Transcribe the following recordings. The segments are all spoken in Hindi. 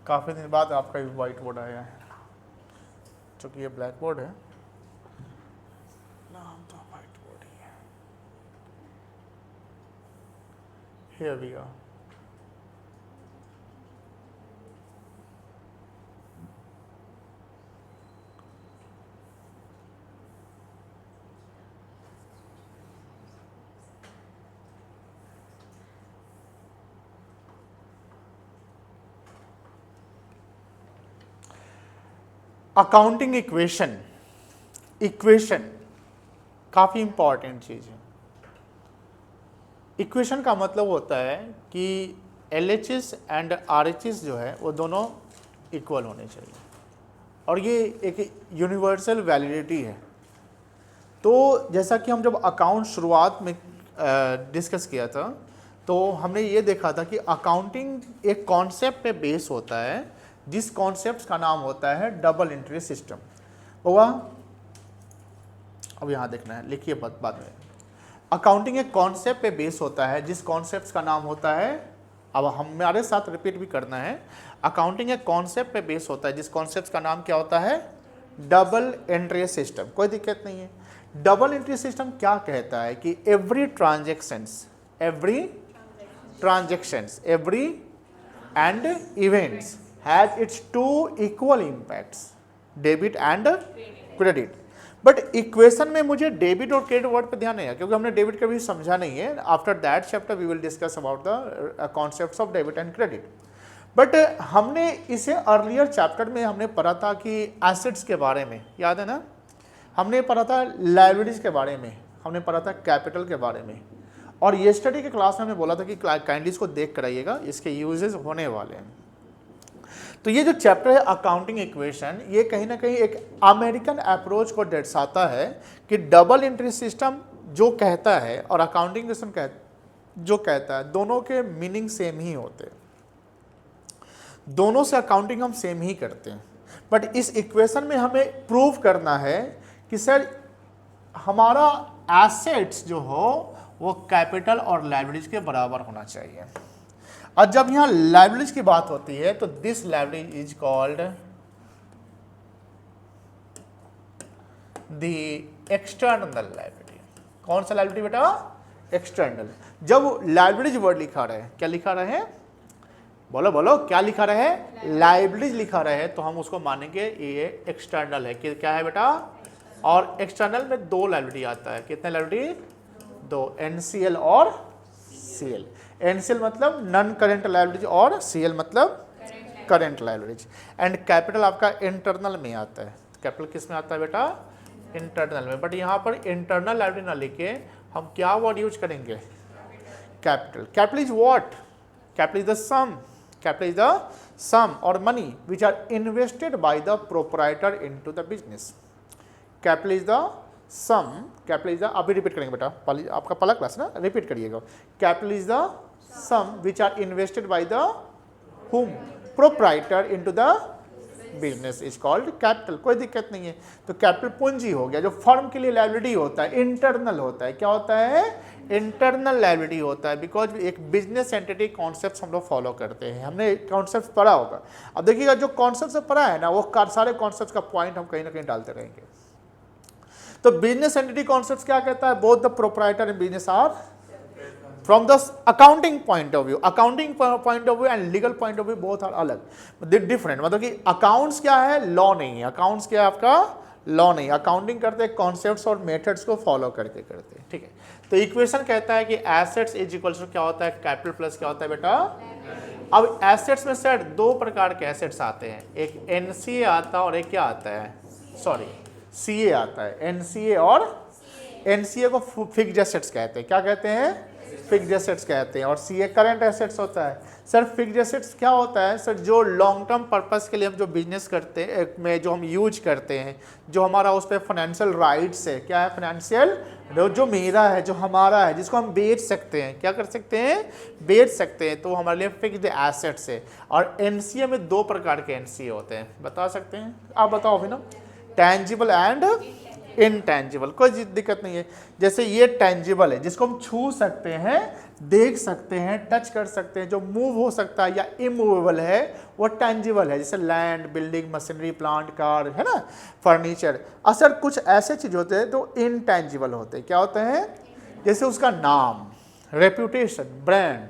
काफ़ी दिन बाद आपका भी वाइट बोर्ड आया है, चूँकि ये ब्लैक बोर्ड है, नाम तो वाइट बोर्ड ही है। Here we are. Accounting equation काफ़ी इंपॉर्टेंट चीज़ है। इक्वेशन का मतलब होता है कि LHS एंड RHS जो है वो दोनों इक्वल होने चाहिए, और ये एक यूनिवर्सल वैलिडिटी है। तो जैसा कि हम जब अकाउंट शुरुआत में डिस्कस किया था, तो हमने ये देखा था कि अकाउंटिंग एक कॉन्सेप्ट पे बेस होता है, जिस कॉन्सेप्ट का नाम होता है डबल एंट्री सिस्टम। होगा, अब यहाँ देखना है, लिखिए बाद में। अकाउंटिंग एक कॉन्सेप्ट पे बेस होता है, जिस कॉन्सेप्ट का नाम होता है, अब हमारे साथ रिपीट भी करना है, अकाउंटिंग एक कॉन्सेप्ट पे बेस होता है, जिस कॉन्सेप्ट का नाम क्या होता है, डबल एंट्री सिस्टम। कोई दिक्कत नहीं है। डबल एंट्री सिस्टम क्या कहता है कि every transactions and events has its two equal impacts, debit and credit. But equation में मुझे डेबिट और क्रेडिट वर्ड पे ध्यान नहीं है, क्योंकि हमने डेबिट कभी समझा नहीं है। After that chapter we will discuss about the concepts of debit and credit. But हमने इसे अर्लियर चैप्टर में हमने पढ़ा था कि एसेट्स के बारे में, याद है ना, हमने पढ़ा था लायबिलिटीज के बारे में, हमने पढ़ा था कैपिटल के बारे में, और येस्टरडे के क्लास में हमने बोला था कि काइंडली इसको देख कर आइएगा, इसके यूजेस होने वाले हैं। तो ये जो चैप्टर है अकाउंटिंग इक्वेशन, ये कहीं ना कहीं एक अमेरिकन अप्रोच को दर्शाता है कि डबल एंट्री सिस्टम जो कहता है और अकाउंटिंग इक्वेशन जो कहता है, दोनों के मीनिंग सेम ही होते हैं, दोनों से अकाउंटिंग हम सेम ही करते हैं। बट इस इक्वेशन में हमें प्रूव करना है कि सर हमारा एसेट्स जो हो वो कैपिटल और लायबिलिटीज के बराबर होना चाहिए। और जब यहाँ लायबिलिटीज की बात होती है तो this liability is called the external liability. कौन सा लायबिलिटी बेटा? एक्सटर्नल। जब लायबिलिटीज वर्ड लिखा रहे, क्या लिखा रहे हैं, बोलो बोलो, क्या लिखा रहे हैं, लायबिलिटीज लिखा रहे हैं, तो हम उसको मानेंगे ये एक्सटर्नल है। कि क्या है बेटा? और एक्सटर्नल में दो लायबिलिटी आता है। कितने लायबिलिटी? दो, NCL और CL। NCL मतलब नॉन करेंट लायबिलिटीज और CL मतलब करेंट लायबिलिटीज। एंड कैपिटल आपका इंटरनल में आता है। कैपिटल किस में आता है बेटा? इंटरनल में। बट यहाँ पर इंटरनल लायबिलिटी ना लिखे हम क्या वर्ड यूज करेंगे? Capital. Capital is what? Capital is the sum, capital is the sum or money which are invested by the proprietor into the business. Capital is the sum, capital is the, अभी रिपीट करेंगे बेटा, आपका पहला क्लास ना, रिपीट करिएगा। Capital is the sum which are invested by the hmm, proprietor into the business is called capital. कोई दिक्कत नहीं है। तो कैपिटल पूंजी हो गया, जो फर्म के लिए लायबिलिटी होता है, इंटरनल होता है। क्या होता है? इंटरनल लायबिलिटी होता है, बिकॉज एक बिजनेस एंटिटी कॉन्सेप्ट हम लोग फॉलो करते हैं। हमने कॉन्सेप्ट पढ़ा होगा। अब देखिएगा, जो कॉन्सेप्ट से पढ़ा है ना, वो सारे कॉन्सेप्ट का पॉइंट हम कहीं ना कहीं डालते रहेंगे। तो बिजनेस एंटिटी कॉन्सेप्ट क्या कहता है? Both the proprietor and business are from the accounting point of view, accounting point of view and legal point of view both are अलग, डिफरेंट। मतलब कि अकाउंट्स क्या है? लॉ नहीं है। अकाउंट्स क्या है आपका? लॉ नहीं। अकाउंटिंग करते हैं कॉन्सेप्ट्स और मेथड्स को फॉलो करके करते हैं, ठीक है। तो इक्वेशन कहता है कि एसेट्स इज इक्वल टू क्या होता है? कैपिटल प्लस क्या होता है बेटा? अब एसेट्स में सर दो प्रकार के एसेट्स आते हैं, एक NCA आता है और एक क्या आता है, सॉरी CA आता है। NCA और NCA को फिक्स्ड एसेट्स कहते हैं। क्या कहते हैं? फिक्स्ड एसेट्स कहते हैं। और CA करंट एसेट्स होता है। सर फिक्स्ड एसेट्स क्या होता है? सर जो लॉन्ग टर्म पर्पस के लिए हम जो बिजनेस करते हैं में जो हम यूज करते हैं, जो हमारा उस पर फाइनेंशियल राइट्स है। क्या है? फाइनेंशियल, जो मेरा है, जो हमारा है, जिसको हम बेच सकते हैं। क्या कर सकते हैं? बेच सकते हैं। तो हमारे लिए फिक्स्ड एसेट्स है। और NCA में दो प्रकार के NCA होते हैं, बता सकते हैं? आप बताओ अभी ना। टैंजिबल एंड इनटेंजिबल, कोई दिक्कत नहीं है। जैसे ये टेंजिबल है जिसको हम छू सकते हैं, देख सकते हैं, टच कर सकते हैं, जो मूव हो सकता है या इमूवेबल है वो टेंजिबल है। जैसे land, building, machinery, plant, car, है ना, फर्नीचर। असल कुछ ऐसे चीज होते हैं जो इनटेंजिबल होते हैं। क्या होते हैं? जैसे उसका नाम, reputation, brand,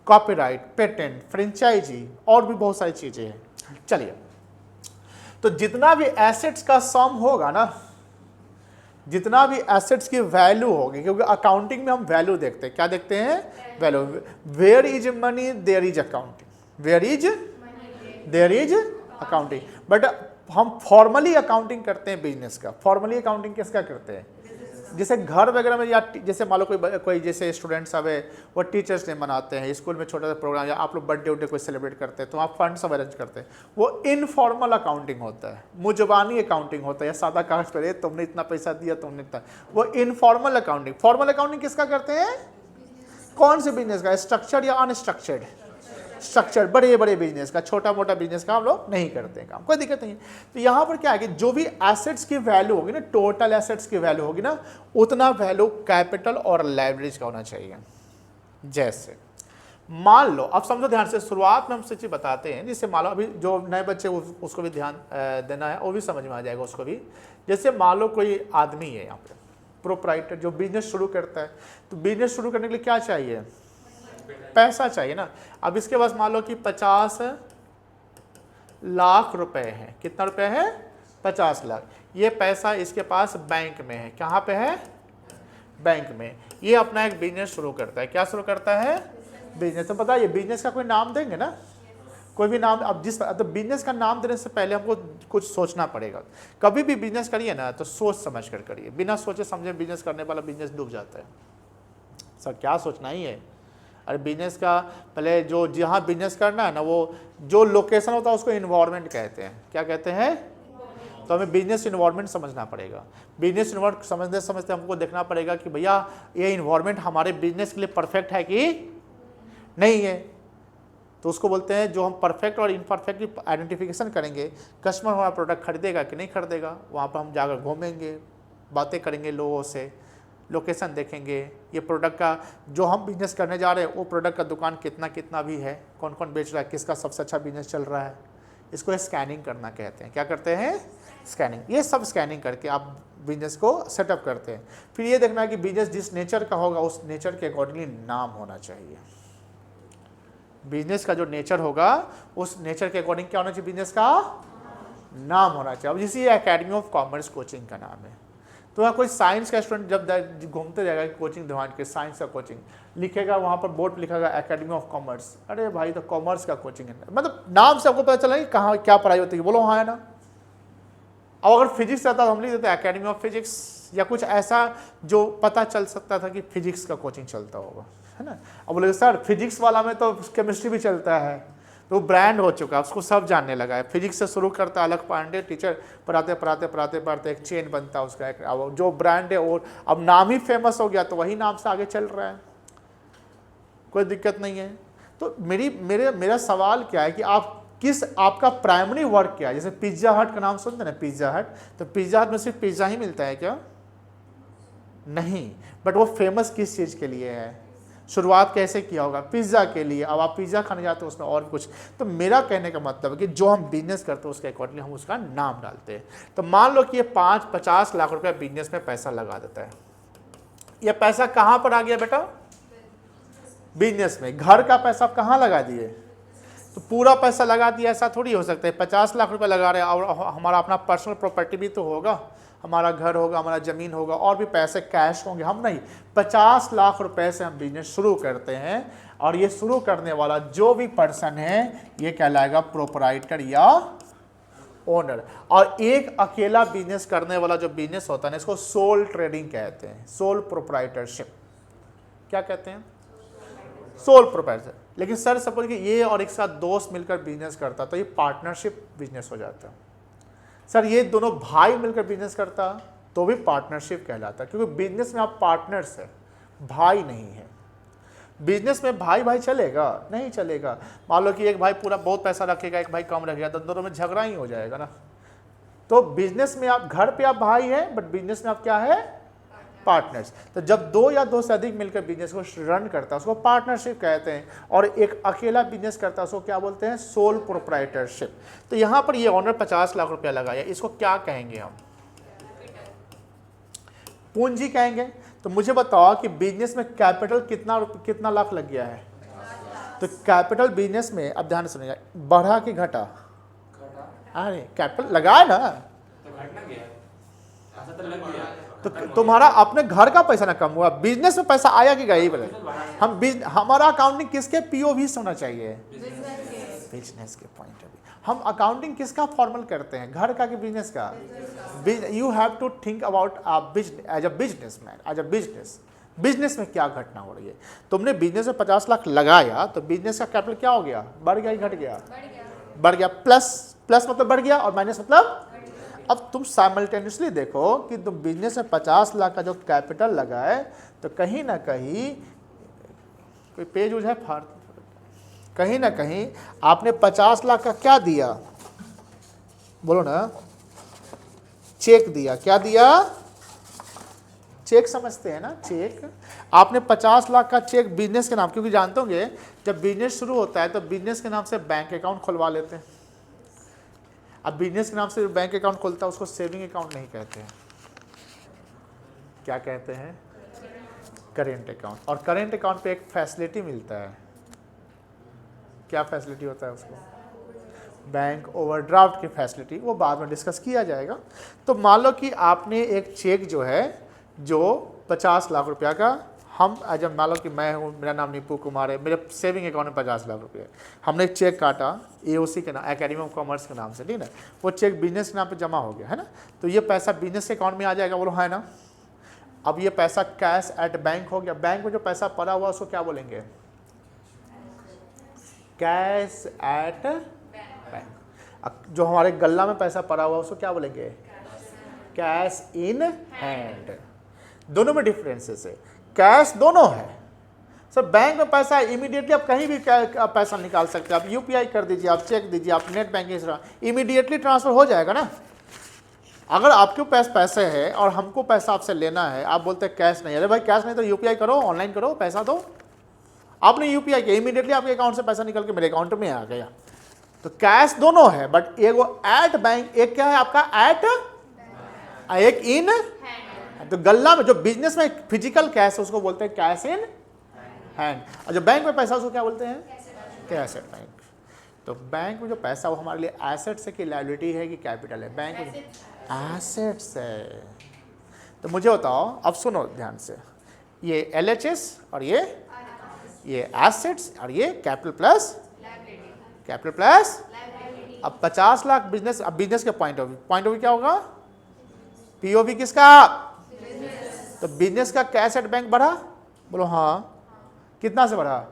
copyright, patent, franchise और भी बहुत सारी चीजें हैं। चलिए, तो जितना भी एसेट्स का सम होगा ना, जितना भी एसेट्स की वैल्यू होगी, क्योंकि अकाउंटिंग में हम वैल्यू देखते हैं। क्या देखते हैं? Value. Where is money there is accounting, where is there is accounting. But हम फॉर्मली अकाउंटिंग करते हैं बिजनेस का। फॉर्मली अकाउंटिंग किसका करते हैं? जैसे घर वगैरह में, या जैसे मान लो कोई जैसे स्टूडेंट्स अब है वो टीचर्स डे मनाते हैं, स्कूल में छोटा सा प्रोग्राम, या आप लोग बर्थडे उड्डे कोई सेलिब्रेट करते हैं तो आप फंड सब अरेंज करते हैं, वो इनफॉर्मल अकाउंटिंग होता है, मुजबानी अकाउंटिंग होता है, या सादा कागज पर तुमने इतना पैसा दिया, तुमने इतना, वो इनफॉर्मल अकाउंटिंग। फॉर्मल अकाउंटिंग किसका करते हैं? कौन से बिजनेस का? स्ट्रक्चर्ड या अनस्ट्रक्चर्ड? स्ट्रक्चर, बड़े बड़े बिजनेस का। छोटा मोटा बिजनेस का हम लोग नहीं करते हैं काम, कोई दिक्कत नहीं है। तो यहाँ पर क्या है कि जो भी एसेट्स की वैल्यू होगी ना, टोटल एसेट्स की वैल्यू होगी ना, उतना वैल्यू कैपिटल और लायबिलिटीज का होना चाहिए। जैसे मान लो, अब समझो ध्यान से, शुरुआत में हम चीज बताते हैं, जिससे मान लो अभी जो नए बच्चे उसको भी ध्यान देना है, वो भी समझ में आ जाएगा उसको भी। जैसे मान लो कोई आदमी है यहाँ पे, प्रोप्राइटर, जो बिजनेस शुरू करता है, तो बिजनेस शुरू करने के लिए क्या चाहिए? पैसा चाहिए ना। अब इसके पास मान लो कि 50 लाख रुपए है। कितना रुपए है? 50 लाख। ये पैसा इसके पास बैंक में है। कहाँ पे है? बैंक में। ये अपना एक बिजनेस शुरू करता है। क्या शुरू करता है? बिजनेस। तो बताइए, बिजनेस का कोई नाम देंगे ना, कोई भी नाम। अब तो बिजनेस का नाम देने से पहले हमको कुछ सोचना पड़ेगा। कभी भी बिजनेस करिए ना तो सोच समझ कर करिए। बिना सोचे समझे बिजनेस करने वाला बिजनेस डूब जाता है। सर क्या सोचना ही है? अरे बिजनेस का पहले जो जहाँ बिजनेस करना है ना, वो जो लोकेशन होता है उसको इन्वायरमेंट कहते हैं। क्या कहते हैं? तो हमें बिजनेस इन्वायरमेंट समझना पड़ेगा। बिजनेस इन्वायरमेंट समझते समझते हमको देखना पड़ेगा कि भैया ये इन्वायरमेंट हमारे बिजनेस के लिए परफेक्ट है कि नहीं है। तो उसको बोलते हैं, जो हम परफेक्ट और इनपरफेक्ट की आइडेंटिफिकेशन करेंगे, कस्टमर हमारा प्रोडक्ट खरीदेगा कि नहीं खरीदेगा, वहाँ पर हम जाकर घूमेंगे, बातें करेंगे लोगों से, लोकेशन देखेंगे, ये प्रोडक्ट का जो हम बिजनेस करने जा रहे हैं वो प्रोडक्ट का दुकान कितना भी है, कौन कौन बेच रहा है, किसका सबसे अच्छा बिजनेस चल रहा है। इसको स्कैनिंग करना कहते हैं। क्या करते हैं? स्कैनिंग। ये सब स्कैनिंग करके आप बिजनेस को सेटअप करते हैं। फिर ये देखना है कि बिजनेस जिस नेचर का होगा उस नेचर के अकॉर्डिंगली नाम होना चाहिए। बिजनेस का जो नेचर होगा उस नेचर के अकॉर्डिंग क्या होना चाहिए? बिजनेस का नाम होना चाहिए। अब जैसे एकेडमी ऑफ कॉमर्स कोचिंग का नाम है, तो वहाँ कोई साइंस का स्टूडेंट जब घूमते जाएगा कोचिंग दिमाग के, साइंस का कोचिंग लिखेगा, वहाँ पर बोर्ड लिखेगा एकेडमी ऑफ कॉमर्स। अरे भाई तो कॉमर्स का कोचिंग है, मतलब नाम से आपको पता चला कि कहाँ क्या पढ़ाई होती है, बोलो हाँ है ना। अब अगर फिजिक्स रहता तो हम लिख देते एकेडमी ऑफ फिजिक्स, या कुछ ऐसा जो पता चल सकता था कि फिजिक्स का कोचिंग चलता होगा, है ना। अब बोले सर फिजिक्स वाला में तो केमिस्ट्री भी चलता है, तो ब्रांड हो चुका है, उसको सब जानने लगा है। फिजिक्स से शुरू करता अलग पांडे टीचर, पढ़ाते एक चेन बनता है उसका, अब जो ब्रांड है और अब नाम ही फेमस हो गया तो वही नाम से आगे चल रहा है, कोई दिक्कत नहीं है। तो मेरा सवाल क्या है कि आपका प्राइमरी वर्क क्या है? जैसे पिज्जा हट का नाम सुनते ना, पिज्जा हट, तो पिज्जा हट में सिर्फ पिज्जा ही मिलता है क्या? नहीं, बट वो फेमस किस चीज़ के लिए है? शुरुआत कैसे किया होगा? पिज्ज़ा के लिए। अब आप पिज्ज़ा खाने जाते हो उसमें और कुछ। तो मेरा कहने का मतलब है कि जो हम बिजनेस करते हैं उसके अकॉर्डिंगली हम उसका नाम डालते हैं। तो मान लो कि ये 50 लाख रुपया बिजनेस में पैसा लगा देता है। ये पैसा कहाँ पर आ गया बेटा? बिजनेस में। घर का पैसा आप कहाँ लगा दिए? तो पूरा पैसा लगा दिया, ऐसा थोड़ी हो सकता है। 50 लाख रुपया लगा रहे हैं और हमारा अपना पर्सनल प्रॉपर्टी भी तो होगा, हमारा घर होगा, हमारा ज़मीन होगा, और भी पैसे कैश होंगे। हम नहीं, 50 लाख रुपए से हम बिजनेस शुरू करते हैं, और ये शुरू करने वाला जो भी पर्सन है ये कहलाएगा प्रोपराइटर या ओनर। और एक अकेला बिजनेस करने वाला जो बिजनेस होता है ना, इसको सोल ट्रेडिंग कहते हैं, सोल प्रोपराइटरशिप। क्या कहते हैं? Sole proprietor. लेकिन सर सपोज कि ये और एक साथ दोस्त मिलकर बिजनेस करता तो ये पार्टनरशिप बिजनेस हो जाता। सर ये दोनों भाई मिलकर बिजनेस करता तो भी पार्टनरशिप कहलाता, क्योंकि बिजनेस में आप पार्टनर्स है, भाई नहीं है। बिजनेस में भाई भाई चलेगा? नहीं चलेगा। मान लो कि एक भाई पूरा बहुत पैसा रखेगा, एक भाई कम रखेगा, तो दोनों में झगड़ा ही हो जाएगा ना। तो बिजनेस में आप, घर पे आप भाई हैं, बट बिजनेस में आप क्या है, पार्टनर्स। तो जब दो या दो से अधिक मिलकर बिजनेस को रन करता है उसको पार्टनरशिप कहते हैं, और एक अकेला बिजनेस करता है उसको क्या बोलते हैं, सोल प्रोप्राइटरशिप। तो यहां पर ये ऑनर 50 लाख रुपया लगाया, इसको क्या कहेंगे हम, पूंजी कहेंगे। तो मुझे बताओ कि बिजनेस में कैपिटल कितना लाख लग गया है। तो कैपिटल बिजनेस में, अब ध्यान सुनिएगा, बढ़ा कि घटा, अरे कैपिटल लगाया ना, तो तुम्हारा अपने घर का पैसा ना कम हुआ, बिजनेस में पैसा आया कि गया, यही बोले। हमारा अकाउंटिंग किसके पीओवी से होना चाहिए, बिजनेस के पॉइंट ऑफ व्यू। हम अकाउंटिंग किसका फॉर्मल करते हैं, घर का कि बिजनेस का। You have to think about as a businessman, as a business में क्या घटना हो रही है। तुमने बिजनेस में 50 लाख लगाया तो बिजनेस का कैपिटल क्या हो गया, बढ़ गया, घट गया, बढ़ गया। प्लस मतलब बढ़ गया और माइनस मतलब, अब तुम साइमल्टेनियसली देखो कि तुम बिजनेस में 50 लाख का जो कैपिटल लगाए, तो कहीं ना कहीं कोई पेज उज है फाड़, कहीं ना कहीं आपने 50 लाख का क्या दिया, बोलो ना, चेक दिया। क्या दिया, चेक समझते हैं ना, चेक। आपने 50 लाख का चेक बिजनेस के नाम, क्योंकि जानते होंगे जब बिजनेस शुरू होता है तो बिजनेस के नाम से बैंक अकाउंट खुलवा लेते हैं। अब बिजनेस के नाम से बैंक अकाउंट खुलता है उसको सेविंग अकाउंट नहीं कहते हैं, क्या कहते हैं, करेंट अकाउंट। और करेंट अकाउंट पे एक फैसिलिटी मिलता है, क्या फैसिलिटी होता है उसको, बैंक ओवरड्राफ्ट की फैसिलिटी, वो बाद में डिस्कस किया जाएगा। तो मान लो कि आपने एक चेक जो है, जो 50 लाख रुपया का, हम जब मान लो कि मैं हूँ, मेरा नाम नीपू कुमार है, मेरे सेविंग अकाउंट में 50 लाख रुपये, हमने एक चेक काटा AOC के नाम, एकेडमी ऑफ कॉमर्स के नाम से, ठीक है, वो चेक बिजनेस के नाम पे जमा हो गया है ना, तो ये पैसा बिजनेस के अकाउंट में आ जाएगा, बोलो है ना। अब ये पैसा कैश एट बैंक हो गया, बैंक में जो पैसा पड़ा हुआ उसको क्या बोलेंगे, कैश एट बैंक। जो हमारे गल्ला में पैसा पड़ा हुआ उसको क्या बोलेंगे, कैश इन हैंड। दोनों में डिफरेंसेस है, कैश दोनों है। सर बैंक में पैसा इमीडिएटली आप कहीं भी पैसा निकाल सकते हैं, आप UPI कर दीजिए, आप चेक दीजिए, आप नेट बैंकिंग इमीडिएटली ट्रांसफर हो जाएगा ना। अगर आपके पास पैसे है और हमको पैसा आपसे लेना है, आप बोलते हैं कैश नहीं, अरे भाई कैश नहीं तो UPI करो, ऑनलाइन करो, पैसा दो। आपने UPI किया, इमीडिएटली आपके अकाउंट से पैसा निकल के मेरे अकाउंट में आ गया। तो कैश दोनों है, बट एक वो एट बैंक, एक क्या है आपका एट, एक इन। तो गल्ला में जो बिजनेस में फिजिकल कैश है उसको बोलते हैं कैश इन हैंड, और जो बैंक में पैसा उसको क्या बोलते हैं, कैश एट बैंक। तो बैंक में जो पैसा वो हमारे लिए एसेट्स है कि लायबिलिटी है कि कैपिटल है, बैंक में एसेट्स है। तो मुझे बताओ, अब सुनो ध्यान से, ये LHS और ये एसेट्स और ये कैपिटल प्लस अब 50 लाख बिजनेस। अब बिजनेस के पॉइंट ऑफ व्यू क्या होगा, POV किसका, तो बिजनेस का कैश एट बैंक बढ़ा, बोलो हाँ, कितना से बढ़ा,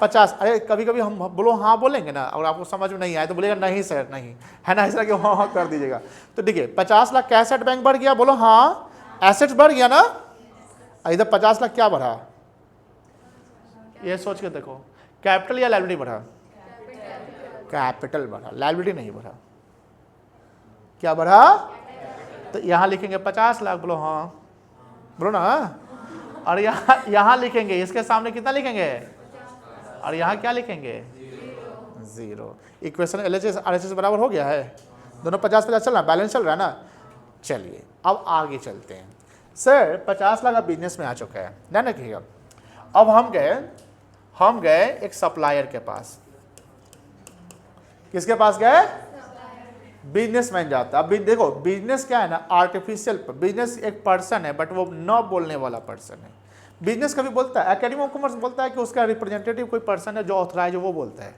50। अरे कभी कभी हम बोलो हाँ बोलेंगे ना, और आपको समझ में नहीं आए तो बोलेगा नहीं सर नहीं, है ना, इस तरह के हाँ कर दीजिएगा। तो देखिए 50 लाख कैश एट बैंक बढ़ गया, बोलो हाँ, एसेट्स बढ़ गया ना। इधर 50 लाख क्या बढ़ा, ये सोच के देखो, कैपिटल या लायबिलिटी बढ़ा, कैपिटल बढ़ा, लायबिलिटी नहीं बढ़ा। क्या बढ़ा, तो यहाँ लिखेंगे 50 लाख, बोलो हाँ, बोलो ना। और यहाँ लिखेंगे, इसके सामने कितना लिखेंगे, और यहाँ क्या लिखेंगे, 0। इक्वेशन LHS RHS बराबर हो गया है, दोनों 50-50 चल रहा है, बैलेंस चल रहा है ना। चलिए अब आगे चलते हैं। सर 50 लाख बिजनेस में आ चुका है, ध्यान रखिएगा। अब हम गए एक सप्लायर के पास, किसके पास गए, बिजनेसमैन जाता है। अब देखो बिजनेस क्या है ना, आर्टिफिशियल, बिजनेस एक पर्सन है बट वो न बोलने वाला पर्सन है। बिजनेस कभी बोलता है, एकेडमी ऑफ कॉमर्स बोलता है कि उसका रिप्रेजेंटेटिव कोई पर्सन है जो ऑथराइज है, वो बोलता है,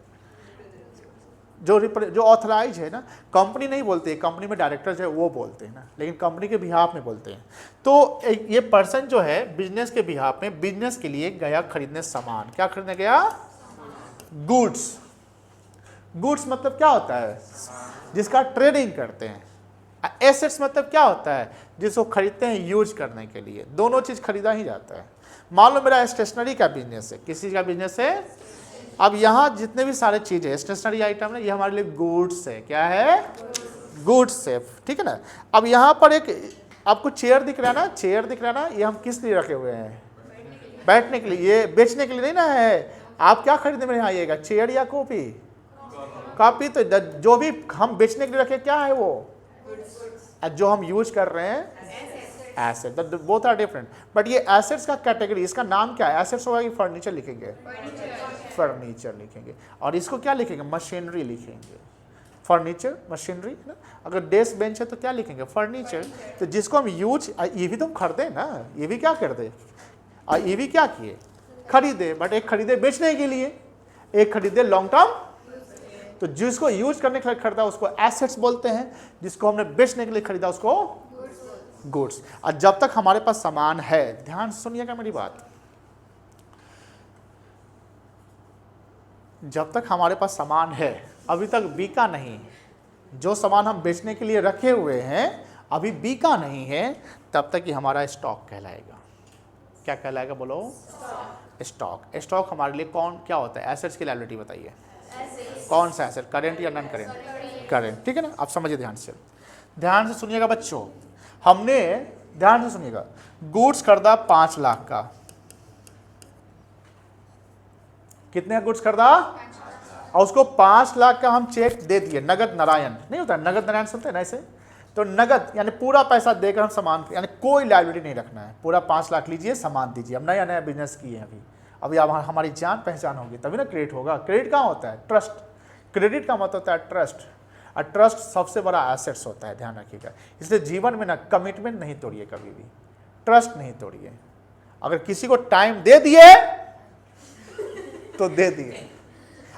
जो ऑथराइज है ना। कंपनी नहीं बोलती है, कंपनी में डायरेक्टर जो है वो बोलते हैं ना, लेकिन कंपनी के बिहाफ में बोलते हैं। तो ये पर्सन जो है बिजनेस के बिहाफ में बिजनेस के लिए गया खरीदने सामान। क्या खरीदने गया, गुड्स। गुड्स मतलब क्या होता है, जिसका ट्रेडिंग करते हैं। एसेट्स मतलब क्या होता है, जिसको खरीदते हैं यूज करने के लिए। दोनों चीज खरीदा ही जाता है। मान लो मेरा स्टेशनरी का बिजनेस है, किसी का बिजनेस है। अब यहाँ जितने भी सारे चीज है स्टेशनरी आइटम है, ये हमारे लिए गुड्स है। क्या है, गुड्स सेफ, ठीक है ना। अब यहाँ पर एक आपको चेयर दिख रहा है ना, चेयर दिख रहा है ना, ये हम किस लिए रखे हुए हैं? बैठने के लिए, ये बेचने के लिए नहीं ना है। आप क्या खरीदने में आइएगा, चेयर या कॉपी? कॉपी। तो जो भी हम बेचने के लिए रखे क्या है वो, जो हम यूज कर रहे हैं asset, both are different. But ये एसेट्स का कैटेगरी, इसका नाम क्या है? एसेट्स होगा कि फर्नीचर लिखेंगे? फर्नीचर लिखेंगे। और इसको क्या लिखेंगे? मशीनरी लिखेंगे। फर्नीचर, मशीनरी ना। अगर डेस्क बेंच है तो क्या लिखेंगे? फर्नीचर। तो जिसको हम यूज, ये भी तुम खरीदे ना, ये भी क्या करते, ये भी क्या किए? खरीदे। बट एक खरीदे बेचने के लिए, एक खरीदे लॉन्ग टर्म। तो जिसको यूज करने के लिए खरीदा उसको एसेट्स बोलते हैं, जिसको हमने बेचने के लिए खरीदा उसको गुड्स। और जब तक हमारे पास सामान है, ध्यान से सुनिएगा मेरी बात, जब तक हमारे पास सामान है, अभी तक बिका नहीं, जो सामान हम बेचने के लिए रखे हुए हैं अभी बिका नहीं है, तब तक ही हमारा स्टॉक कहलाएगा। क्या कहलाएगा बोलो? स्टॉक। स्टॉक हमारे लिए कौन क्या होता है? एसेट्स की लायबिलिटी बताइए। कौन सा एसेट, करेंट या नॉन करेंट? करेंट, ठीक है ना। आप समझिए ध्यान से, ध्यान से सुनिएगा बच्चों। हमने ध्यान से सुनिएगा, गुड्स खरीदा 5 लाख का। कितने का गुड्स खरीदा? और उसको 5 लाख का हम चेक दे दिए, नगद नारायण नहीं होता, नगद नारायण सुनते हैं ना ऐसे। तो नगद यानी पूरा पैसा देकर हम सामान, यानी कोई लायबिलिटी नहीं रखना है, पूरा 5 लाख लीजिए, सामान दीजिए। अब नया नया बिजनेस किए हैं अभी अब हमारी जान पहचान होगी तभी ना क्रेडिट होगा। क्रेडिट कहाँ होता है? ट्रस्ट। क्रेडिट का मतलब होता है ट्रस्ट, और ट्रस्ट सबसे बड़ा एसेट्स होता है, ध्यान रखिएगा। इसलिए जीवन में ना कमिटमेंट नहीं तोड़िए कभी भी, ट्रस्ट नहीं तोड़िए। अगर किसी को टाइम दे दिए तो दे दिए।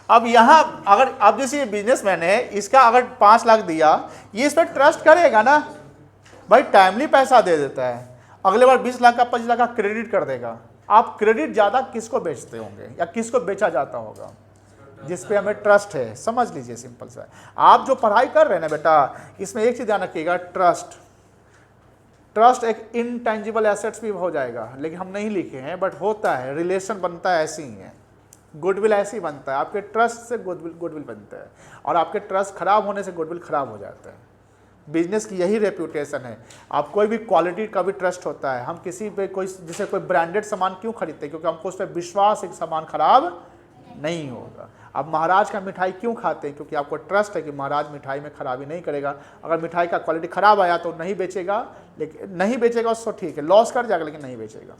अब यहां अगर अब जैसे ये बिजनेसमैन है, इसका अगर 5 लाख दिया, ये इस पर ट्रस्ट करेगा ना भाई, टाइमली पैसा दे देता है, अगले बार 20 लाख का 25 लाख का क्रेडिट कर देगा। आप क्रेडिट ज्यादा किसको बेचते होंगे या किसको बेचा जाता होगा? जिस पे हमें ट्रस्ट है। समझ लीजिए सिंपल सा। आप जो पढ़ाई कर रहे हैं ना बेटा, इसमें एक चीज ध्यान रखिएगा, ट्रस्ट। ट्रस्ट एक इनटेंजिबल एसेट्स भी हो जाएगा, लेकिन हम नहीं लिखे हैं, बट होता है, रिलेशन बनता है ऐसे ही है। गुडविल ऐसे ही बनता है, आपके ट्रस्ट से गुडविल बनता है, और आपके ट्रस्ट खराब होने से गुडविल खराब हो जाता है। बिजनेस की यही रेप्यूटेशन है। आप कोई भी क्वालिटी का भी ट्रस्ट होता है। हम किसी पे कोई, जैसे कोई ब्रांडेड सामान क्यों खरीदते हैं? क्योंकि हमको उस पर विश्वास है कि सामान खराब नहीं होगा। अब महाराज का मिठाई क्यों खाते हैं? क्योंकि आपको ट्रस्ट है कि महाराज मिठाई में खराबी नहीं करेगा। अगर मिठाई का क्वालिटी खराब आया तो नहीं बेचेगा, लेकिन नहीं बेचेगा उसको ठीक है, लॉस कर जाएगा लेकिन नहीं बेचेगा।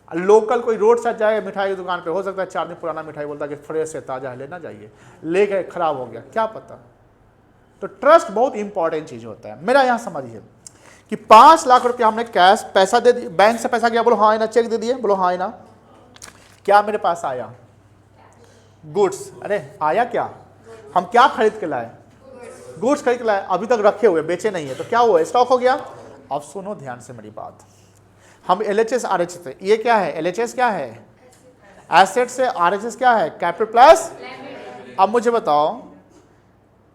लोकल कोई रोड साइड जाएगा मिठाई की दुकान पे, हो सकता है 4 दिन पुराना मिठाई बोलता है कि फ्रेश है, ताज़ा है, लेना चाहिए, ले गए खराब हो गया, क्या पता। तो ट्रस्ट बहुत इंपॉर्टेंट चीज़ होता है। मेरा यहाँ समझिए कि 5 लाख रुपया हमने कैश पैसा दे दिया, बैंक से पैसा गया, बोलो हाँ ना, चेक दे दिए, बोलो हाँ ना, क्या मेरे पास आया? गुड्स। अरे आया क्या? हम क्या खरीद के लाए? गुड्स खरीद के लाए, अभी तक रखे हुए, बेचे नहीं है, तो क्या हुआ? स्टॉक हो गया। अब सुनो ध्यान से मेरी बात, हम LHS RHS थे, ये क्या है? LHS क्या है? एसेट से, RHS क्या है? Capital plus. अब मुझे बताओ,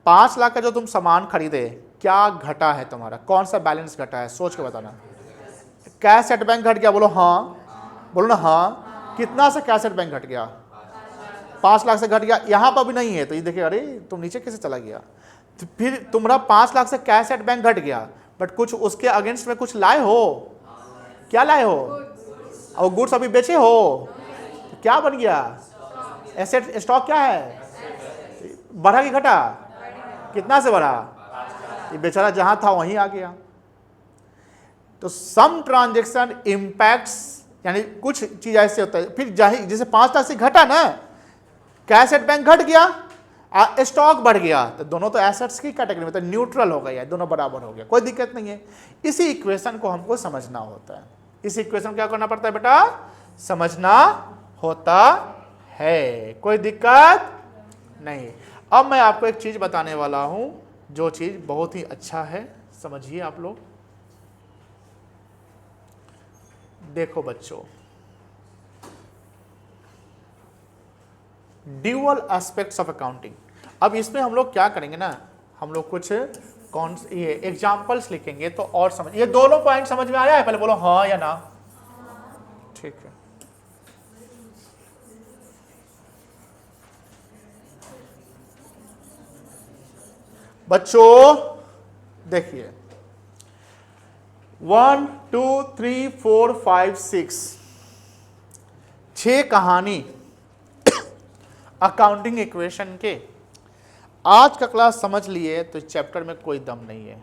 5 लाख का जो तुम सामान खरीदे, क्या घटा है तुम्हारा? कौन सा बैलेंस घटा है? सोच के बताना। कैश एट बैंक घट गया, बोलो हाँ, बोलो ना हाँ। कितना से कैश एट बैंक घट गया? 5 लाख से घट गया। यहाँ पर भी नहीं है तो ये देखिए, अरे तुम नीचे कैसे चला गया? तो फिर तुम्हारा 5 लाख से कैश एट बैंक घट गया, बट कुछ उसके अगेंस्ट में कुछ लाए हो? क्या लाए हो? और गुड्स अभी बेचे हो, तो क्या बन गया? एसेट, स्टॉक क्या है? बढ़ा कि घटा? कितना से बढ़ा? ये बेचारा जहां था वहीं आ गया। तो सम ट्रांजेक्शन इम्पैक्ट्स, यानी कुछ चीज ऐसे होता है। फिर जैसे 5 लाख से घटा ना, कैश एट बैंक घट गया, स्टॉक बढ़ गया, तो दोनों तो एसेट्स की कैटेगरी में, तो न्यूट्रल हो गया, दोनों बराबर हो गया, कोई दिक्कत नहीं है। इसी इक्वेशन को हमको समझना होता है। इस इक्वेशन क्या करना पड़ता है बेटा? समझना होता है, कोई दिक्कत नहीं। अब मैं आपको एक चीज बताने वाला हूं, जो चीज बहुत ही अच्छा है, समझिए आप लोग। देखो बच्चों, ड्यूअल एस्पेक्ट्स ऑफ अकाउंटिंग। अब इसमें हम लोग क्या करेंगे ना, हम लोग कुछ कौन ये एग्जांपल्स लिखेंगे तो और समझ, ये दोनों पॉइंट समझ में आया है? पहले बोलो हाँ या ना। ठीक है, बच्चों देखिए 1 2 3 4 5 6 कहानी अकाउंटिंग इक्वेशन के। आज का क्लास समझ लिए तो चैप्टर में कोई दम नहीं है।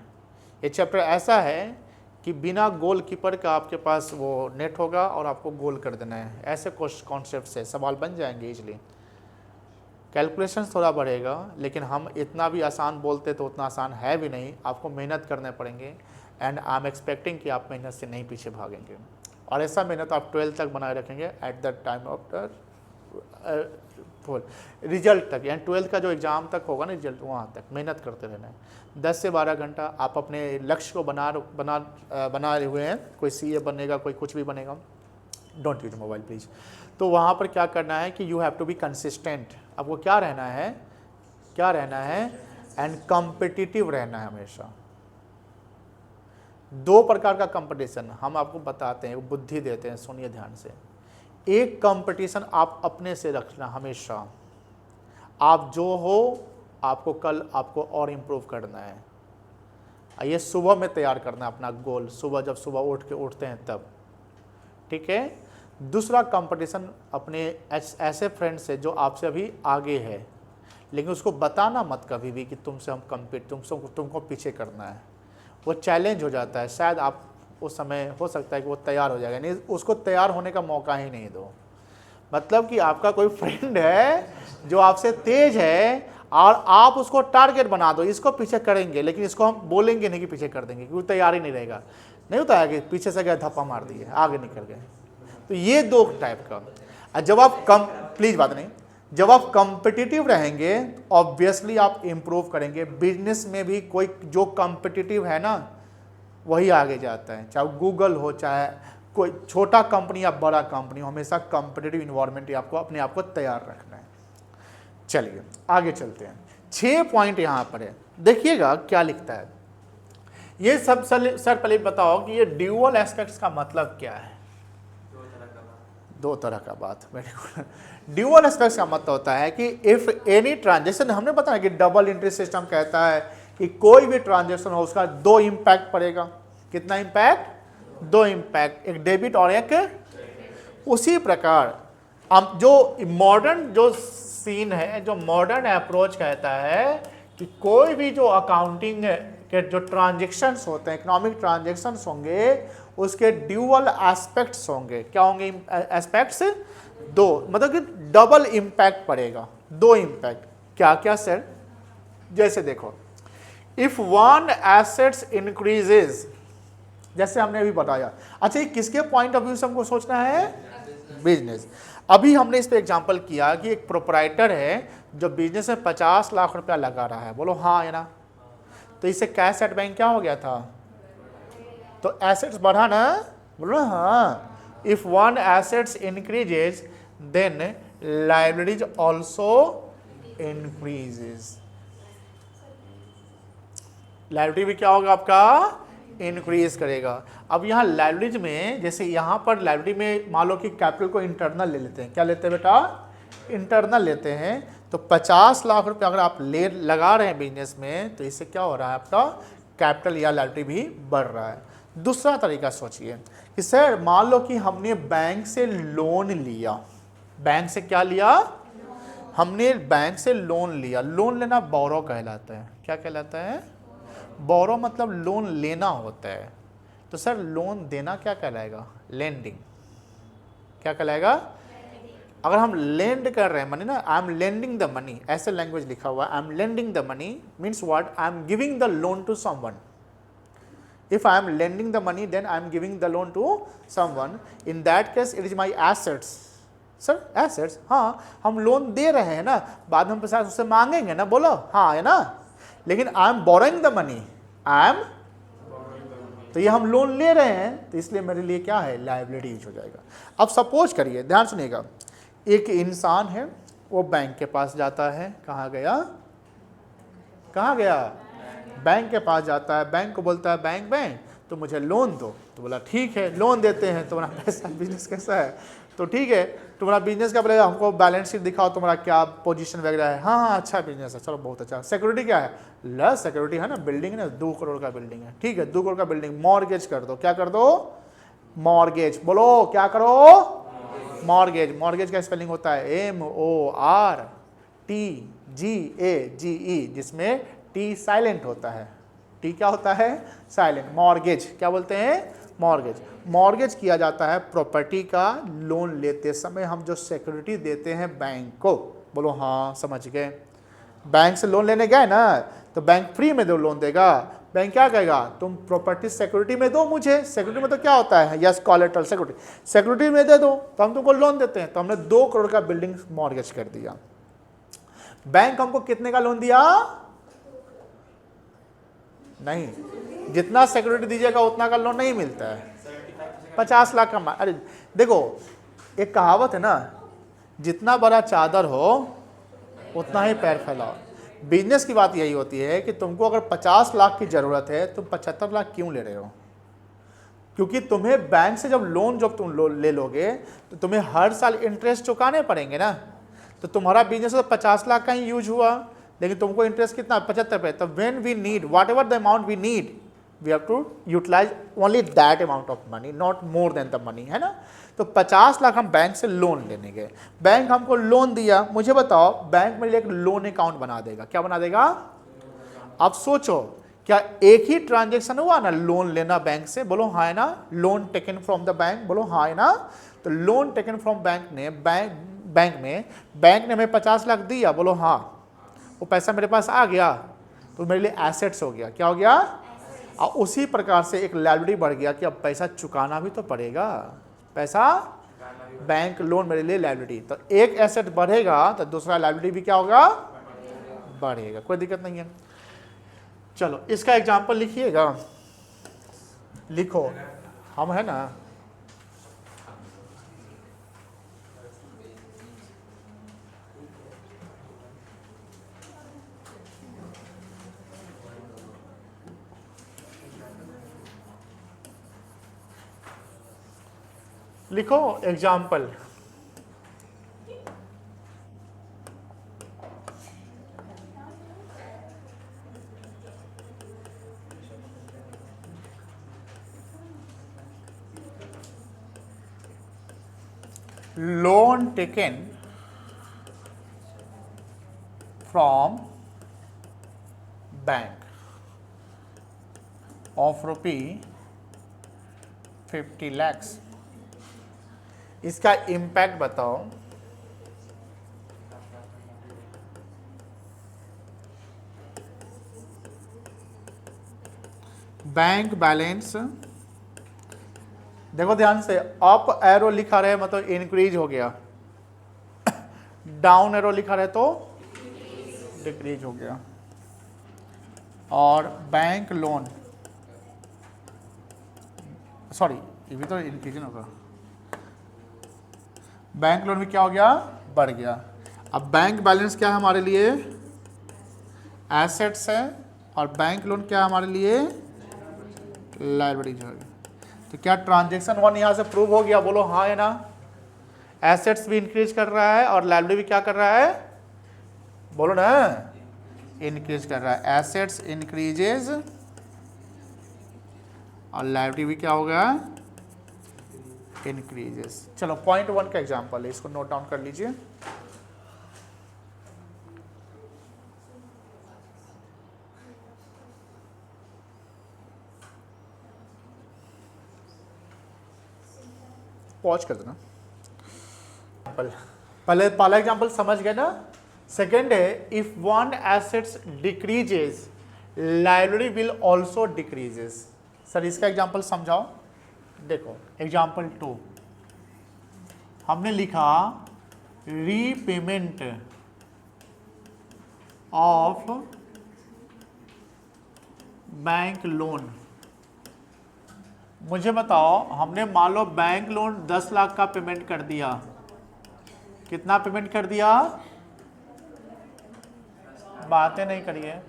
ये चैप्टर ऐसा है कि बिना गोल कीपर का आपके पास वो नेट होगा और आपको गोल कर देना है। ऐसे कॉन्सेप्ट से सवाल बन जाएंगे इजली। कैलकुलेशन थोड़ा बढ़ेगा, लेकिन हम इतना भी आसान बोलते तो उतना आसान है भी नहीं। आपको मेहनत करने पड़ेंगे एंड आई एम एक्सपेक्टिंग कि आप मेहनत से नहीं पीछे भागेंगे और ऐसा मेहनत आप 12th तक बनाए रखेंगे at the time of the result तक, यानी 12th का जो एग्ज़ाम तक होगा ना रिजल्ट, वहाँ तक मेहनत करते रहना है। 10 से 12 घंटा आप अपने लक्ष्य को बना हुए हैं। कोई CA बनेगा, कोई कुछ भी बनेगा। Don't use mobile please. तो वहाँ पर क्या करना है कि you have to be consistent. आपको क्या रहना है एंड कॉम्पिटिटिव रहना है हमेशा। 2 प्रकार का कंपटीशन हम आपको बताते हैं, बुद्धि देते हैं, सुनिए ध्यान से। एक कंपटीशन आप अपने से रखना हमेशा। आप जो हो आपको कल आपको और इम्प्रूव करना है। ये सुबह में तैयार करना है अपना गोल, सुबह जब सुबह उठते हैं तब, ठीक है। दूसरा कंपटीशन अपने ऐसे फ्रेंड से जो आपसे अभी आगे है, लेकिन उसको बताना मत कभी भी कि तुमसे हम तुमको पीछे करना है। वो चैलेंज हो जाता है। शायद आप उस समय हो सकता है कि वो तैयार हो जाएगा, नहीं उसको तैयार होने का मौका ही नहीं दो। मतलब कि आपका कोई फ्रेंड है जो आपसे तेज है और आप उसको टारगेट बना दो, इसको पीछे करेंगे, लेकिन इसको हम बोलेंगे नहीं कि पीछे कर देंगे, क्योंकि तैयार ही नहीं रहेगा। नहीं होता है कि पीछे से गए धप्पा मार दिए आगे निकल गए। तो ये 2 टाइप का। जब आप प्लीज बात नहीं, जब आप कॉम्पिटिटिव रहेंगे ऑब्वियसली आप इंप्रूव करेंगे। बिजनेस में भी कोई जो कॉम्पिटिटिव है ना वही आगे जाता है, चाहे गूगल हो, चाहे कोई छोटा कंपनी या बड़ा कंपनी हो, हमेशा कॉम्पिटिटिव इन्वायरमेंट आपको अपने आप को तैयार रखना है। चलिए आगे चलते हैं। 6 पॉइंट यहाँ पर है, देखिएगा क्या लिखता है। ये सब सर पहले बताओ कि ये ड्यूअल एस्पेक्ट्स का मतलब क्या है। 2 तरह का बात, वेरी गुड। ड्यूअल एस्पेक्ट्स का मतलब होता है कि इफ एनी ट्रांजेक्शन, हमने बताया कि डबल एंट्री सिस्टम कहता है कि कोई भी ट्रांजेक्शन हो उसका 2 इम्पैक्ट पड़ेगा। कितना इम्पैक्ट? 2 इम्पैक्ट, एक डेबिट और एक। उसी प्रकार जो मॉडर्न जो सीन है, जो मॉडर्न अप्रोच कहता है कि कोई भी जो अकाउंटिंग के जो ट्रांजेक्शन्स होते हैं, इकोनॉमिक ट्रांजेक्शन्स होंगे, उसके ड्यूअल एस्पेक्ट्स होंगे। क्या होंगे एस्पेक्ट्स? 2, मतलब कि डबल इम्पैक्ट पड़ेगा। 2 इम्पैक्ट क्या क्या सर? जैसे देखो, इफ वन एसेट्स इंक्रीजेज, जैसे हमने अभी बताया। अच्छा, ये किसके पॉइंट ऑफ व्यू से हमको सोचना है? बिजनेस। अभी हमने इस पे एग्जांपल किया कि एक प्रोपराइटर है जो बिजनेस में 50 लाख रुपया लगा रहा है। बोलो हाँ है ना। तो इससे कैश एट बैंक क्या हो गया था? तो एसेट्स बढ़ा ना, बोलो हाँ। If one assets increases then liabilities also increases. Liability भी क्या होगा आपका? इंक्रीज करेगा। अब यहाँ लायबिलिटीज में, जैसे यहाँ पर लायबिलिटी में मान लो कि कैपिटल को इंटरनल ले लेते हैं। क्या लेते हैं बेटा? इंटरनल लेते हैं। तो 50 लाख रुपए अगर आप लगा रहे हैं बिजनेस में, तो इससे क्या हो रहा है? आपका कैपिटल या लायबिलिटी भी बढ़ रहा है। दूसरा तरीका सोचिए कि सर मान लो कि हमने बैंक से लोन लिया। बैंक से क्या लिया? हमने बैंक से लोन लिया। लोन लेना बोरो कहलाता है। क्या कहलाता है? बोरो मतलब लोन लेना होता है। तो सर लोन देना क्या कहलाएगा? लेंडिंग। क्या कहलाएगा? अगर हम लेंड कर रहे हैं मनी ना, I am lending the money, ऐसे लैंग्वेज लिखा हुआ है। I am lending the money means what? I am giving the loan to someone. If I am lending the money, then I am giving the loan to someone. In that case, it is my assets. Sir, assets? हाँ, हम लोन दे रहे हैं ना, बाद में हम पैसा उससे मांगेंगे ना, बोलो हाँ है ना। लेकिन I am borrowing the money. तो ये हम लोन ले रहे हैं, तो इसलिए मेरे लिए क्या है? लायबिलिटी यूज हो जाएगा। अब सपोज करिए, ध्यान सुनिएगा, एक इंसान है, वो बैंक के पास जाता है। कहाँ गया? बैंक के पास जाता है। बैंक को बोलता है, बैंक तो मुझे लोन दो। तो बोला ठीक है लोन देते हैं। तो बोला पैसा बिजनेस कैसा है? तो ठीक है, तुम्हारा बिजनेस क्या बोलेगा, हमको बैलेंस शीट दिखाओ, तुम्हारा क्या पोजीशन वगैरह है। हाँ हाँ अच्छा बिजनेस है, चलो बहुत अच्छा। सिक्योरिटी क्या है, लस सिक्योरिटी है ना, बिल्डिंग है ना, 2 करोड़ का बिल्डिंग है, ठीक है 2 करोड़ का बिल्डिंग, मॉर्गेज कर दो। क्या कर दो, मॉर्गेज। बोलो क्या करो, मॉर्गेज। मॉर्गेज का स्पेलिंग होता है MORTGAGE, जिसमें टी साइलेंट होता है। टी क्या होता है, साइलेंट। मॉर्गेज क्या बोलते हैं, मॉर्गेज। मॉर्गेज किया जाता है प्रॉपर्टी का लोन लेते समय हम जो सिक्योरिटी देते हैं बैंक को। बोलो हाँ समझ गए। बैंक से लोन लेने गए ना, तो बैंक फ्री में दो लोन देगा। बैंक क्या कहेगा, तुम प्रॉपर्टी सिक्योरिटी में दो मुझे। सिक्योरिटी में तो क्या होता है, यस कोलेटरल सिक्योरिटी, सिक्योरिटी में दे दो तो हम तुमको लोन देते हैं। तो हमने 2 करोड़ का बिल्डिंग मॉर्गेज कर दिया। बैंक हमको कितने का लोन दिया, नहीं, जितना सिक्योरिटी दीजिएगा उतना का लोन नहीं मिलता है। 50 लाख का अरे देखो, एक कहावत है ना, जितना बड़ा चादर हो उतना ही पैर फैलाओ। बिजनेस की बात यही होती है कि तुमको अगर 50 लाख की जरूरत है, तुम 75 लाख क्यों ले रहे हो, क्योंकि तुम्हें बैंक से जब लोन जब तुम ले लोगे तो तुम्हें हर साल इंटरेस्ट चुकाने पड़ेंगे ना। तो तुम्हारा बिजनेस तो 50 लाख का ही यूज हुआ, लेकिन तुमको इंटरेस्ट कितना, 75 पे। तो when we need whatever the amount we need, we have to utilise only that amount of money, not more than the money, है ना। तो 50 लाख हम बैंक से लोन लेने गए, बैंक हमको लोन दिया। मुझे बताओ, बैंक मेरे लिए एक लोन अकाउंट बना देगा, क्या बना देगा। अब सोचो, क्या एक ही ट्रांजेक्शन हुआ ना लोन लेना बैंक से, बोलो हाँ है ना, loan taken from the bank, बोलो हाँ है ना। तो लोन टेकन फ्रॉम बैंक ने बैंक ने हमें 50 लाख दिया, बोलो हाँ। वो पैसा मेरे पास आ गया तो मेरे लिए एसेट्स हो गया, क्या हो गया। और उसी प्रकार से एक लायबिलिटी बढ़ गया कि अब पैसा चुकाना भी तो पड़ेगा, पैसा बैंक लोन मेरे लिए लायबिलिटी। तो एक एसेट बढ़ेगा तो दूसरा लायबिलिटी भी क्या होगा, बढ़ेगा। कोई दिक्कत नहीं है। चलो इसका एग्जांपल लिखिएगा, लिखो, हम है ना, लिखो example. Loan taken from bank of ₹50 lakhs, इसका इम्पैक्ट बताओ। बैंक बैलेंस, देखो ध्यान से, अप एरो लिखा रहे मतलब इंक्रीज हो गया, डाउन एरो लिखा रहे तो डिक्रीज हो गया। और बैंक लोन, सॉरी ये भी तो इंक्रीज होगा, बैंक लोन में क्या हो गया, बढ़ गया। अब बैंक बैलेंस क्या है हमारे लिए, एसेट्स है, और बैंक लोन क्या है हमारे लिए, लायबिलिटीज है। तो क्या ट्रांजेक्शन 1 यहां से प्रूव हो गया, बोलो हाँ है ना। एसेट्स भी इंक्रीज कर रहा है और लायबिलिटी भी क्या कर रहा है, बोलो ना, इंक्रीज कर रहा है। एसेट्स इंक्रीजेज और लायबिलिटी भी क्या होगा, इंक्रीजेस। चलो पॉइंट 1 का एग्जांपल है, इसको नोट डाउन कर लीजिए। पॉज कर देना। पहले पहला एग्जांपल समझ गए ना। सेकंड है, if one assets decreases liability will also decreases. Sir इसका एग्जांपल समझाओ। देखो एग्जाम्पल 2 हमने लिखा, रीपेमेंट ऑफ बैंक लोन। मुझे बताओ, हमने मान लो बैंक लोन 10 लाख का पेमेंट कर दिया, कितना पेमेंट कर दिया, बातें नहीं करिए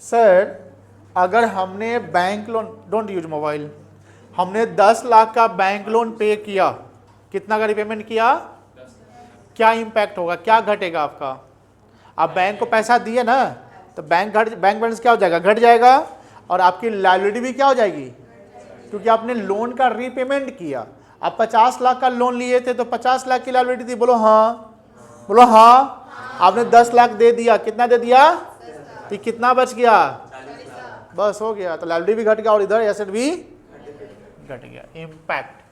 सर। अगर हमने bank loan, don't use mobile, हमने 10 लाख का बैंक लोन पे किया, कितना का रिपेमेंट किया, क्या इम्पैक्ट होगा, क्या घटेगा आपका। आप बैंक को पैसा दिए ना, तो बैंक बैलेंस क्या हो जाएगा, घट जाएगा, और आपकी लायबिलिटी भी क्या हो जाएगी, क्योंकि आपने लोन का रीपेमेंट किया। आप 50 लाख का लोन लिए थे तो 50 लाख की लायबिलिटी थी, बोलो हाँ, बोलो हाँ। आपने 10 लाख दे दिया, कितना दे दिया, तो कितना बच गया, बस हो गया। तो लायबिलिटी भी घट गया और इधर एसेट भी घट गया। इम्पैक्ट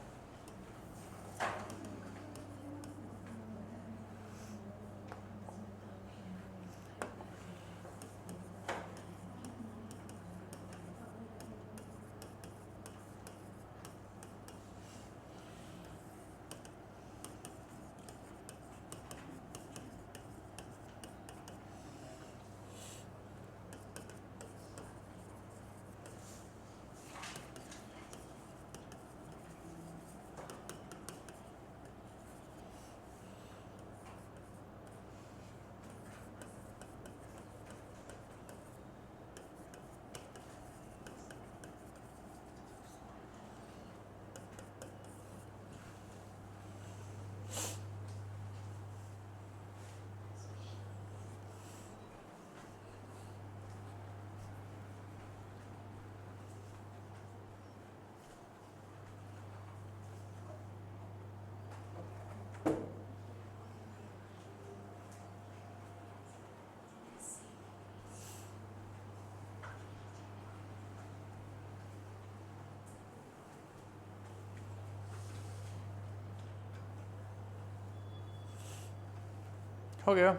हो गया।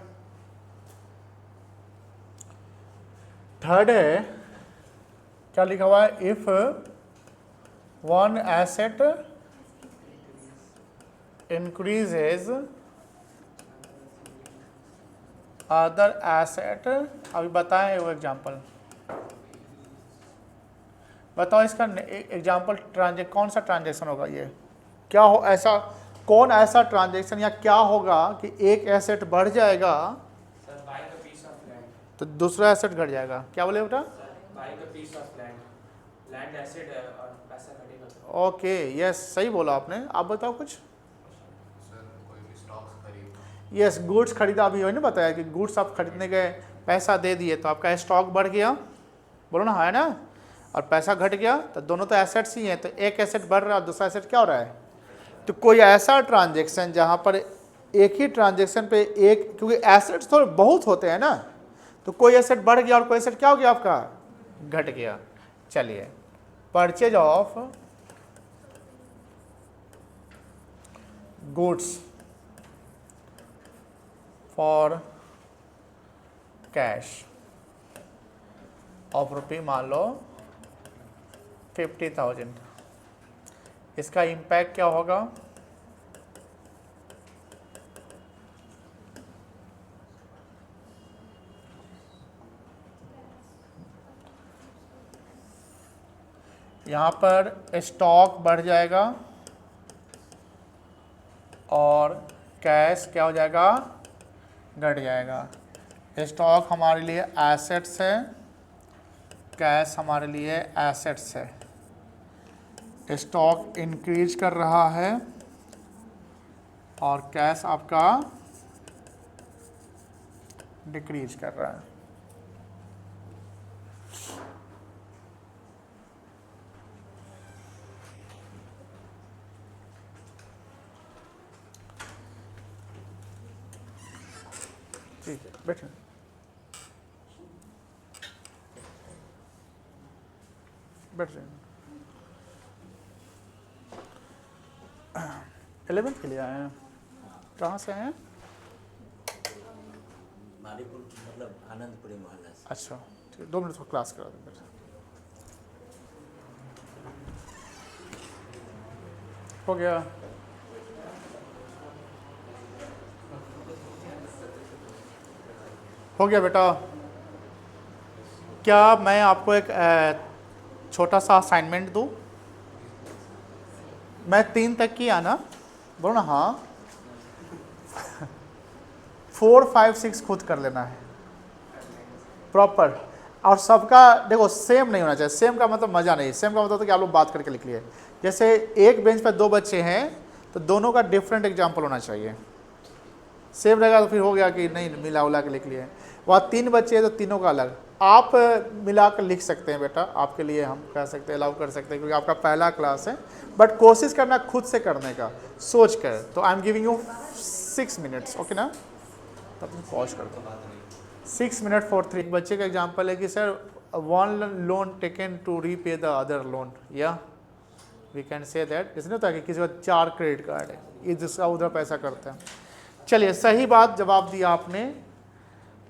थर्ड है, क्या लिखा हुआ है, if one asset increases other asset. अभी बताएं वो एग्जांपल, बताओ इसका एग्जांपल कौन सा ट्रांजेक्शन होगा, ये क्या हो, ऐसा कौन ऐसा ट्रांजेक्शन या क्या होगा कि एक एसेट बढ़ जाएगा तो दूसरा एसेट घट जाएगा। क्या बोले बेटा, ओके यस सही बोला आपने। आप बताओ कुछ। यस गुड्स खरीदा, अभी ना बताया कि गुड्स आप खरीदने गए, पैसा दे दिए तो आपका स्टॉक बढ़ गया, बोलो ना, है ना, और पैसा घट गया, तो दोनों तो एसेट्स ही हैं, तो एक एसेट बढ़ रहा है और दूसरा एसेट क्या हो रहा है। तो कोई ऐसा ट्रांजेक्शन जहाँ पर एक ही ट्रांजेक्शन पे एक, क्योंकि एसेट्स तो बहुत होते हैं ना, तो कोई एसेट बढ़ गया और कोई एसेट क्या हो गया आपका, घट गया। चलिए, purchase of goods for cash of रुपये मान लो 50,000, इसका इम्पैक्ट क्या होगा, यहाँ पर स्टॉक बढ़ जाएगा और कैश क्या हो जाएगा, घट जाएगा। स्टॉक हमारे लिए एसेट्स है, कैश हमारे लिए एसेट्स है। स्टॉक इंक्रीज कर रहा है और कैश आपका डिक्रीज कर रहा है। ठीक है, बैठे बैठ जाए। 11th के लिए आए हैं, कहाँ से आए हैं, मतलब आनंदपुरी मोहल्ला से। अच्छा ठीक, 2 मिनट क्लास करा दें। हो गया, हो गया बेटा। क्या मैं आपको एक छोटा सा असाइनमेंट दूँ, मैं 3 तक की आना, बोलो ना हाँ। 4, 5, 6 खुद कर लेना है प्रॉपर, और सबका देखो सेम नहीं होना चाहिए। सेम का मतलब मज़ा नहीं, सेम का मतलब तो कि आप लोग बात करके लिख लिए। जैसे एक बेंच पर 2 बच्चे हैं तो दोनों का डिफरेंट एग्जाम्पल होना चाहिए। सेम रहेगा तो फिर हो गया कि नहीं मिला उला के लिख लिए। वहाँ 3 बच्चे हैं तो तीनों का अलग आप मिला कर लिख सकते हैं बेटा, आपके लिए हम कह सकते हैं, अलाउ कर सकते हैं, क्योंकि आपका पहला क्लास है। बट कोशिश करना खुद से करने का, सोच कर। तो आई am giving you 6 minutes, okay ना? तब मैं पॉज कर दो। 6 मिनट फॉर 3। बच्चे का एग्जाम्पल है कि sir 1 loan taken to repay the other loan, या वी कैन से दैट। इसलिए होता है कि किसी का 4 क्रेडिट कार्ड है, ये जिसका उधर पैसा करते हैं। चलिए, सही बात जवाब दिया आपने,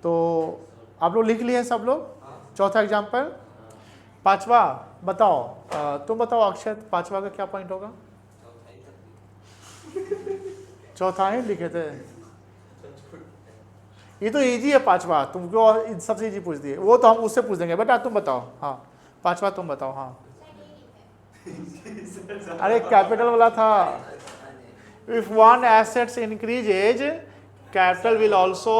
तो आप लोग लिख लिए सब लोग। चौथा एग्जाम्पल। पांचवा बताओ, तुम बताओ अक्षत, पांचवा का क्या पॉइंट होगा? चौथा ही लिखे थे। ये तो इजी है पांचवा, तुमको सबसे इजी पूछ दिए, वो तो हम उससे पूछ देंगे। बेटा तुम बताओ, हाँ पांचवा तुम बताओ। हाँ अरे कैपिटल वाला था। If one assets increases capital will also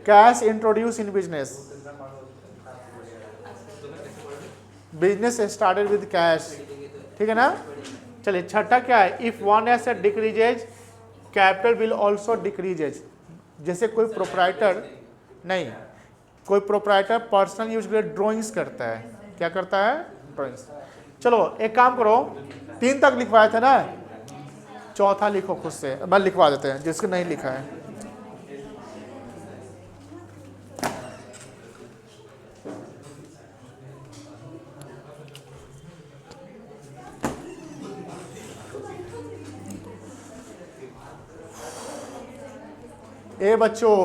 cash introduce in business. Business started with cash, ठीक है ना? चलिए, छठा क्या है? If one asset decreases capital will also decreases. जैसे कोई प्रोप्राइटर नहीं, कोई प्रोप्राइटर पर्सनल यूज के लिए ड्राइंग्स करता है। क्या करता है? ड्राइंग्स। चलो एक काम करो, 3 तक लिखवाए थे ना, चौथा लिखो खुद से। मैं लिखवा देते हैं जिसको नहीं लिखा है। ए बच्चों,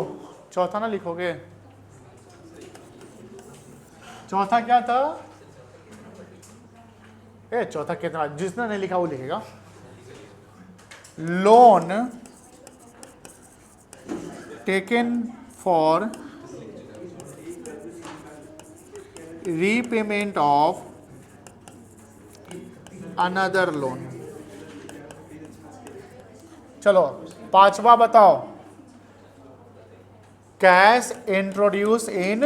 चौथा ना लिखोगे? चौथा क्या था? ए चौथा कितना? जिसने नहीं लिखा वो लिखेगा। Loan taken for repayment of another loan. चलो पांचवा बताओ। Cash introduce in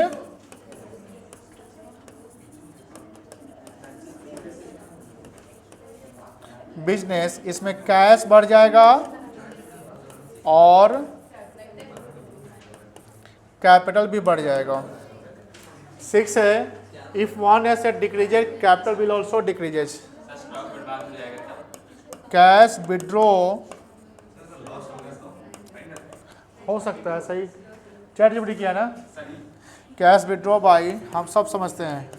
business. इसमें कैश बढ़ जाएगा और कैपिटल भी बढ़ जाएगा। 6 है, if one asset decreases capital will also decreases. Cash withdraw हो सकता है, सही चैट जीपीटी किया ना? कैश विड्रॉ बाई, हम सब समझते हैं,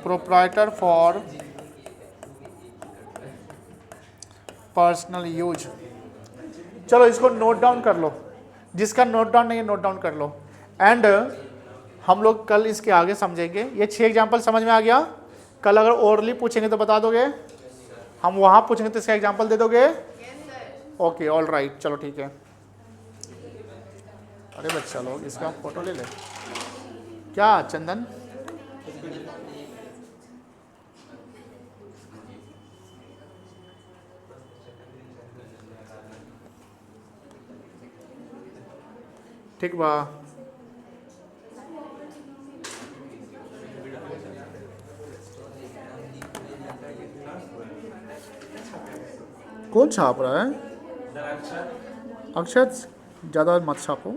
प्रोप्राइटर फॉर पर्सनल यूज। चलो इसको नोट डाउन कर लो, जिसका नोट डाउन नहीं है नोट डाउन कर लो। एंड हम लोग कल इसके आगे समझेंगे। ये 6 एग्जाम्पल समझ में आ गया? कल अगर ओरली पूछेंगे तो बता दोगे? हम वहां पूछेंगे तो इसका एग्जाम्पल दे दोगे? ओके, ऑल राइट, चलो ठीक है। अरे बच्चा लोग, इसका फोटो ले ले। क्या चंदन? ठीक बा। कौन छाप रहा है? अक्षत, ज़्यादा मत छापो।